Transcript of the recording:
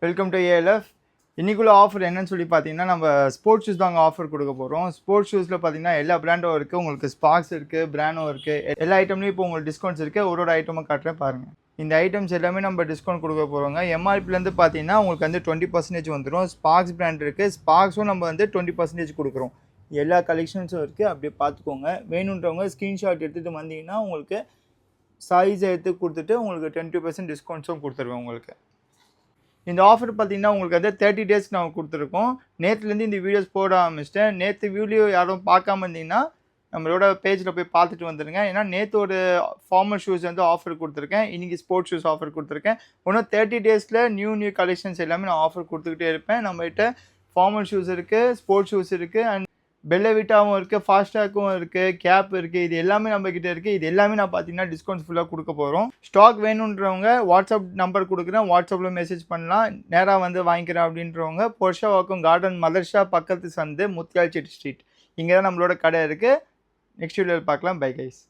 Welcome to ALF. இன்னைக்குள்ள offer என்னன்னு சொல்லி பார்த்தீங்கன்னா, நம்ம ஸ்போர்ட்ஸ் ஷூஸ் தாங்க ஆஃபர் கொடுக்க போகிறோம். ஸ்போர்ட்ஸ் ஷூஸில் பார்த்தீங்கன்னா எல்லா பிராண்டும் இருக்குது. உங்களுக்கு ஸ்பார்க்ஸ் இருக்குது, பிராண்டோ இருக்குது. எல்லா ஐட்டம்லையும் இப்போ உங்களுக்கு டிஸ்கவுண்ட்ஸ் இருக்குது. ஒரு ஐட்டமும் காட்டுறேன் பாருங்கள். இந்த ஐட்டம்ஸ் எல்லாமே நம்ம டிஸ்கவுண்ட் கொடுக்க போகிறோங்க. எம்ஆர்பிலேருந்து பார்த்தீங்கன்னா உங்களுக்கு வந்து 20% வந்துடும். ஸ்பார்க்ஸ் பிராண்ட் இருக்குது. ஸ்பார்க்ஸும் நம்ம வந்து 20% கொடுக்குறோம். எல்லா கலெக்ஷன்ஸும் இருக்குது. அப்படியே பார்த்துக்கோங்க. வேணுன்றவங்க ஸ்க்ரீன்ஷாட் எடுத்துகிட்டு வந்தீங்கன்னா உங்களுக்கு சைஸை எடுத்து கொடுத்துட்டு உங்களுக்கு 20% டிஸ்கவுண்ட்ஸும் கொடுத்துருவேன் உங்களுக்கு. இந்த ஆஃபர் பார்த்தீங்கன்னா உங்களுக்கு வந்து 30 டேஸ் நான் கொடுத்துருக்கோம். நேற்றுலேருந்து இந்த வீடியோஸ் போட ஆரம்பிச்சிட்டேன். நேற்று வீடியோ யாரும் பார்க்காம இருந்தீங்கன்னா நம்மளோட பேஜில் போய் பார்த்துட்டு வந்துடுங்க. ஏன்னா நேற்று ஒரு ஃபார்மல் ஷூஸ் வந்து ஆஃபர் கொடுத்துருக்கேன். இன்றைக்கி ஸ்போர்ட்ஸ் ஷூஸ் ஆஃபர் கொடுத்துருக்கேன். இன்னும் 30 டேஸில் நியூ கலெக்ஷன்ஸ் எல்லாமே நான் ஆஃபர் கொடுத்துக்கிட்டே இருப்பேன். நம்மகிட்ட ஃபார்மல் ஷூஸ் இருக்குது, ஸ்போர்ட்ஸ் ஷூஸ் இருக்குது, அண்ட் பெல்லவிட்டாவும் இருக்குது, ஃபாஸ்டாக்கும் இருக்குது, கேப் இருக்குது. இது எல்லாமே நம்மக்கிட்ட இருக்குது. இது எல்லாமே நான் பார்த்தீங்கன்னா டிஸ்கவுண்ட்ஸ் ஃபுல்லாக கொடுக்க போகிறோம். ஸ்டாக் வேணுன்றவங்க வாட்ஸ்அப் நம்பர் கொடுக்குறேன். வாட்ஸ்அப்பில் மெசேஜ் பண்ணலாம். நேராக வந்து வாங்கிக்கிறேன் அப்படின்றவங்க பொர்ஷாவாக்கம் கார்டன் மதர்ஷா பக்கத்து சந்து முத்தியால்செட்டி ஸ்ட்ரீட். இங்கே தான் நம்மளோட கடை இருக்குது. நெக்ஸ்ட் வீடியோவில் பார்க்கலாம். Bye guys.